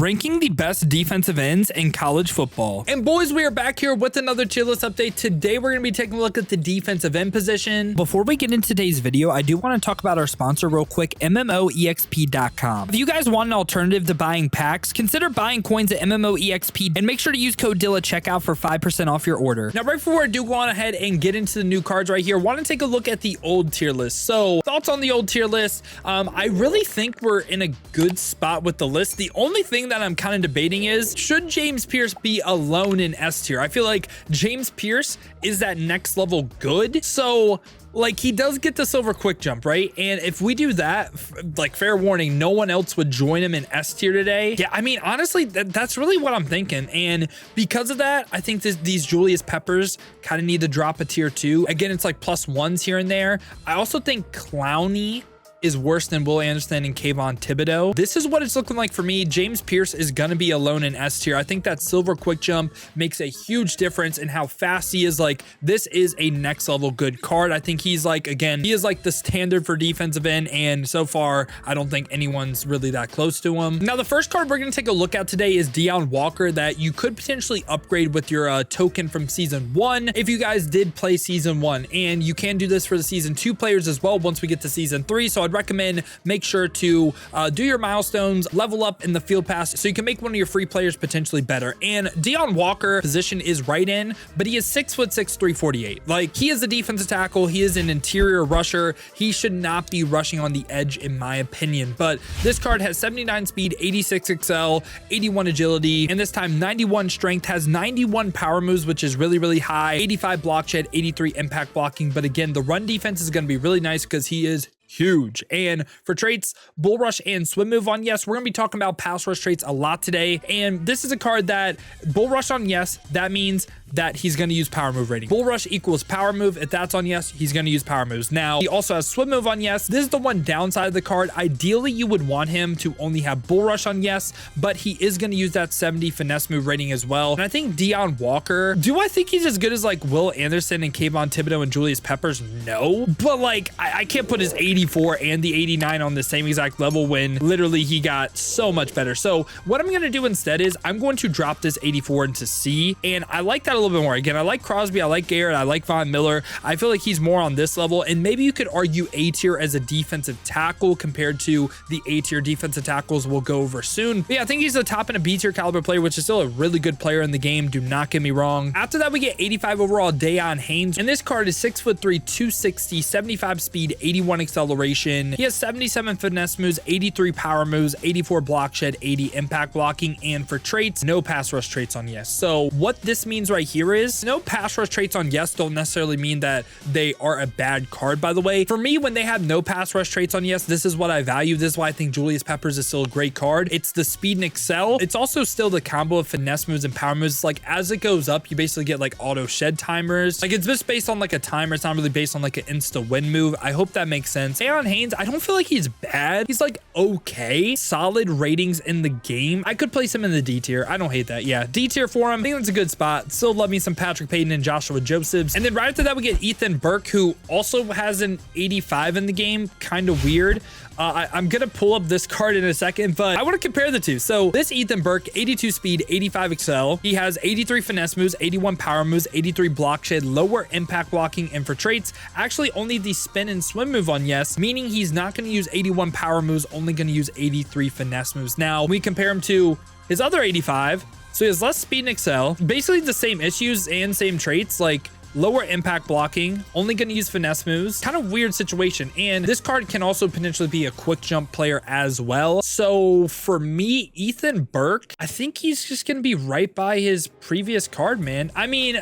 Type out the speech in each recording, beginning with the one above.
ranking the best defensive ends in college football. And boys, we are back here with another tier list update. Today, we're going to be taking a look at the defensive end position. Before we get into today's video, I do want to talk about our sponsor real quick, MMOEXP.com. If you guys want an alternative to buying packs, consider buying coins at MMOEXP and make sure to use code DILLA at checkout for 5% off your order. Now, right before I do go on ahead and get into the new cards right here, I want to take a look at the old tier list. So, thoughts on the old tier list? I really think we're in a good spot with the list. The only thing that I'm kind of debating is, should James Pierce be alone in S tier? I feel like James Pierce is that next level good. So, like, he does get the silver quick jump, right? And if we do that, like, fair warning, no one else would join him in S tier today. Yeah, I mean, honestly, that's really what I'm thinking. And because of that, I think these Julius Peppers kind of need to drop a tier 2. Again, it's like +1s here and there. I also think Clowney is worse than Will Anderson and Kayvon Thibodeau. This is what it's looking like for me. James Pierce is gonna be alone in S tier. I think that silver quick jump makes a huge difference in how fast he is. Like, this is a next level good card. I think he's like, again, he is like the standard for defensive end, and so far, I don't think anyone's really that close to him. Now, the first card we're gonna take a look at today is Deone Walker, that you could potentially upgrade with your token from season 1 if you guys did play season 1, and you can do this for the season 2 players as well once we get to season 3. So I'd recommend make sure to do your milestones, level up in the field pass so you can make one of your free players potentially better. And Deone Walker position is right in, but he is 6'6", 348. Like, he is a defensive tackle. He is an interior rusher. He should not be rushing on the edge, in my opinion. But this card has 79 speed, 86 XL, 81 agility, and this time 91 strength, has 91 power moves, which is really, really high, 85 block shed, 83 impact blocking. But again, the run defense is going to be really nice because he is huge. And for traits, bull rush and swim move on yes. We're gonna be talking about pass rush traits a lot today, and this is a card that bull rush on yes, that means that he's going to use power move rating. Bull rush equals power move. If that's on yes, he's going to use power moves. Now, he also has swim move on yes. This is the one downside of the card. Ideally, you would want him to only have bull rush on yes, but he is going to use that 70 finesse move rating as well. And I think Deone Walker, do I think he's as good as like Will Anderson and Kayvon Thibodeau and Julius Peppers? No, but like I can't put his 84 and the 89 on the same exact level when literally he got so much better. So what I'm going to do instead is I'm going to drop this 84 into C, and I like that a little bit more. Again, I like Crosby, I like Garrett, I like Von Miller. I feel like he's more on this level, and maybe you could argue A tier as a defensive tackle compared to the A tier defensive tackles we'll go over soon. But yeah, I think he's the top in a B tier caliber player, which is still a really good player in the game. Do not get me wrong. After that, we get 85 overall Dayon Haynes, and this card is 6'3", 260, 75 speed, 81 acceleration. He has 77 finesse moves, 83 power moves, 84 block shed, 80 impact blocking, and for traits, no pass rush traits on yes. So what this means right here is no pass rush traits on yes don't necessarily mean that they are a bad card, by the way. For me, when they have no pass rush traits on yes, this is what I value. This is why I think Julius Peppers is still a great card. It's the speed and excel. It's also still the combo of finesse moves and power moves. Like, as it goes up, you basically get like auto shed timers. Like, it's just based on like a timer. It's not really based on like an insta win move. I hope that makes sense. Dayon Haynes, I don't feel like he's bad. He's like okay, solid ratings in the game. I could place him in the D tier. I don't hate that. Yeah, D tier for him. I think that's a good spot. Still love me some Patrick Payton and Joshua Josephs. And then right after that, we get Ethan Burke, who also has an 85 in the game. Kind of weird. I'm gonna pull up this card in a second, but I want to compare the two. So this Ethan Burke, 82 speed, 85 excel. He has 83 finesse moves, 81 power moves, 83 block shed, lower impact blocking, and for traits, actually only the spin and swim move on yes, meaning he's not going to use 81 power moves, only going to use 83 finesse moves. Now, we compare him to his other 85, so he has less speed and excel, basically the same issues and same traits, like lower impact blocking, only going to use finesse moves. Kind of weird situation. And this card can also potentially be a quick jump player as well. So for me, Ethan Burke, I think he's just going to be right by his previous card, man. I mean,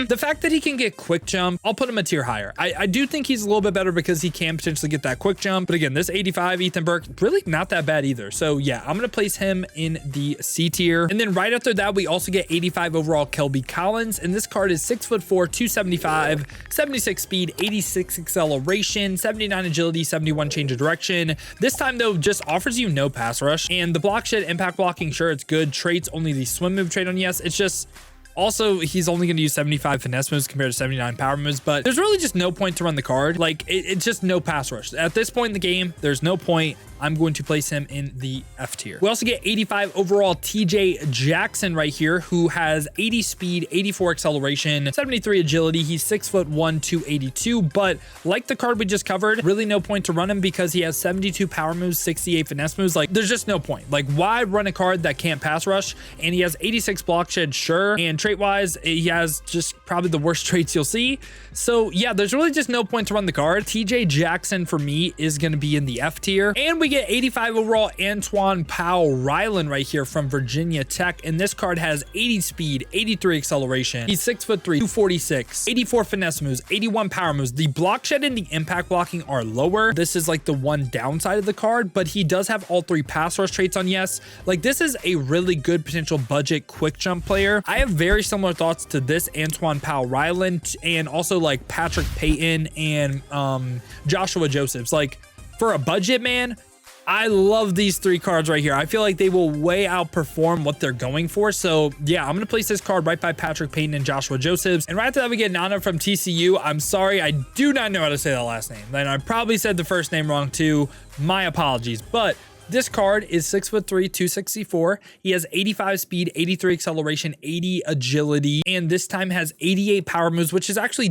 the fact that he can get quick jump, I'll put him a tier higher. I do think he's a little bit better because he can potentially get that quick jump. But again, this 85 Ethan Burke, really not that bad either. So yeah, I'm going to place him in the C tier. And then right after that, we also get 85 overall Kelby Collins. And this card is 6'4", 275, 76 speed, 86 acceleration, 79 agility, 71 change of direction. This time though, just offers you no pass rush, and the block shed, impact blocking, sure, it's good. Traits, only the swim move trait on yes. It's just Also, he's only going to use 75 finesse moves compared to 79 power moves, but there's really just no point to run the card. Like, it's just no pass rush. At this point in the game, there's no point. I'm going to place him in the F tier. We also get 85 overall TJ Jackson right here, who has 80 speed, 84 acceleration, 73 agility. He's 6'1", 282, but like the card we just covered, really no point to run him because he has 72 power moves, 68 finesse moves. Like, there's just no point. Like, why run a card that can't pass rush? And he has 86 block shed, sure. And trait wise, he has just probably the worst traits you'll see. So yeah, there's really just no point to run the card. TJ Jackson for me is going to be in the F tier. And we get 85 overall Antoine Powell-Ryland right here from Virginia Tech. And this card has 80 speed, 83 acceleration. He's 6'3", 246, 84 finesse moves, 81 power moves. The block shed and the impact blocking are lower. This is like the one downside of the card, but he does have all 3 pass rush traits on yes. Like, this is a really good potential budget quick jump player. I have very similar thoughts to this Antoine Powell-Ryland and also like Patrick Payton and Joshua Josephs. Like, for a budget, man, I love these 3 cards right here. I feel like they will way outperform what they're going for. So yeah, I'm going to place this card right by Patrick Payton and Joshua Josephs. And right after that, we get Nana from TCU. I'm sorry, I do not know how to say that last name. And I probably said the first name wrong too. My apologies. But this card is 6'3", 264. He has 85 speed, 83 acceleration, 80 agility, and this time has 88 power moves, which is actually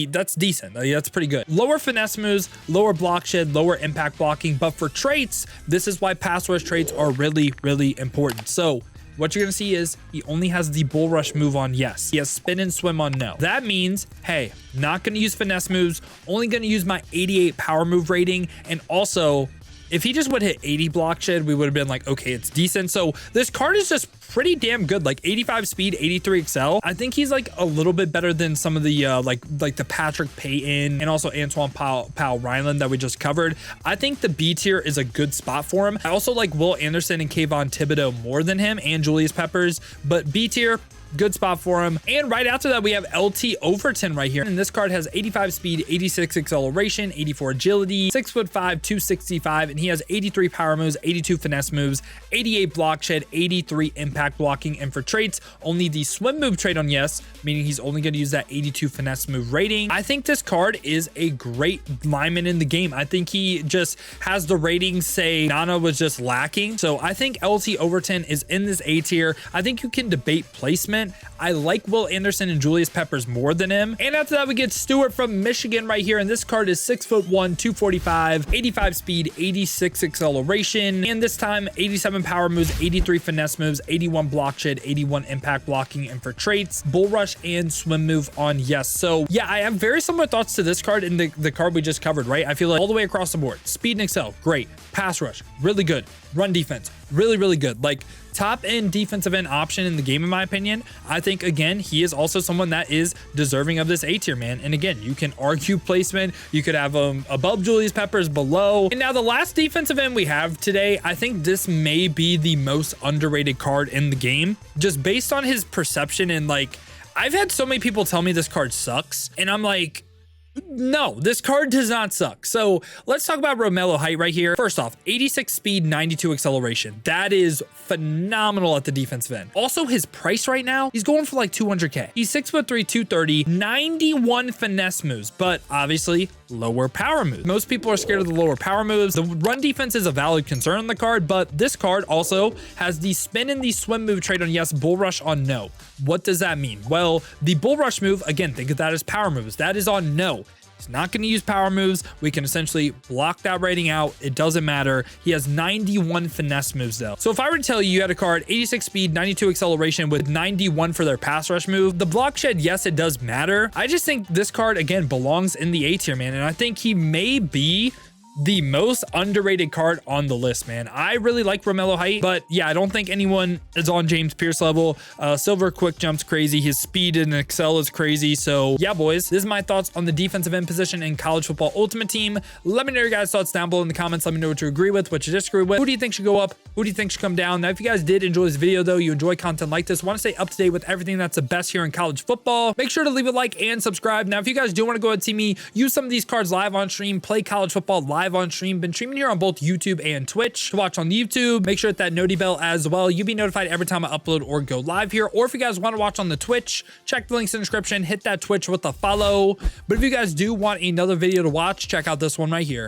that's decent. That's pretty good. Lower finesse moves, lower block shed, lower impact blocking, but for traits, this is why pass rush traits are really, really important. So what you're going to see is he only has the bull rush move on yes. He has spin and swim on no. That means, hey, not going to use finesse moves, only going to use my 88 power move rating, and also if he just would hit 80 block shed, we would have been like, okay, it's decent. So this card is just pretty damn good. Like 85 speed, 83 excel. I think he's like a little bit better than some of the like the Patrick Payton and also Antoine Powell-Ryland that we just covered. I think the B tier is a good spot for him. I also like Will Anderson and Kayvon Thibodeau more than him and Julius Peppers, but B tier, good spot for him. And right after that, we have LT Overton right here. And this card has 85 speed, 86 acceleration, 84 agility, 6'5", 265, and he has 83 power moves, 82 finesse moves, 88 block shed, 83 impact blocking. And for traits, only the swim move trait on yes, meaning he's only going to use that 82 finesse move rating. I think this card is a great lineman in the game. I think he just has the ratings say Nana was just lacking. So I think LT Overton is in this A tier. I think you can debate placement. I like Will Anderson and Julius Peppers more than him. And after that, we get Stewart from Michigan right here. And this card is 6'1", 245, 85 speed, 86 acceleration. And this time, 87 power moves, 83 finesse moves, 81 block shed, 81 impact blocking. And for traits, bull rush and swim move on yes. So yeah, I have very similar thoughts to this card and the card we just covered, right? I feel like all the way across the board, speed and excel, great. Pass rush, really good. Run defense, really, really good. Like, top end defensive end option in the game, in my opinion. I think, again, he is also someone that is deserving of this A tier, man. And again, you can argue placement. You could have him above Julius Peppers, below. And now the last defensive end we have today, I think this may be the most underrated card in the game, just based on his perception. And like, I've had so many people tell me this card sucks, and I'm like, no, this card does not suck. So let's talk about Romello Height right here. First off, 86 speed, 92 acceleration. That is phenomenal at the defensive end. Also, his price right now, he's going for like 200K. He's 6'3", 230, 91 finesse moves, but obviously lower power moves. Most people are scared of the lower power moves. The run defense is a valid concern on the card, but this card also has the spin and the swim move trait on yes, bull rush on no. What does that mean? Well, the bull rush move, again, think of that as power moves. That is on no. He's not going to use power moves. We can essentially block that rating out. It doesn't matter. He has 91 finesse moves though. So if I were to tell you had a card 86 speed, 92 acceleration with 91 for their pass rush move, the block shed, yes, it does matter. I just think this card, again, belongs in the A tier, man. And I think he may be the most underrated card on the list, man. I really like Romello Height, but yeah, I don't think anyone is on James Pierce level. Silver quick jump's crazy. His speed and excel is crazy. So yeah, boys, this is my thoughts on the defensive end position in college football ultimate team. Let me know your guys' thoughts down below in the comments. Let me know what you agree with, what you disagree with. Who do you think should go up? Who do you think should come down? Now, if you guys did enjoy this video though, you enjoy content like this, want to stay up to date with everything that's the best here in college football, make sure to leave a like and subscribe. Now, if you guys do want to go ahead and see me use some of these cards live on stream, play college football live on stream, been streaming here on both YouTube and Twitch. To watch on YouTube, make sure to hit that noti bell as well. You'll be notified every time I upload or go live here. Or if you guys want to watch on the Twitch, check the links in the description, hit that Twitch with a follow. But if you guys do want another video to watch, check out this one right here.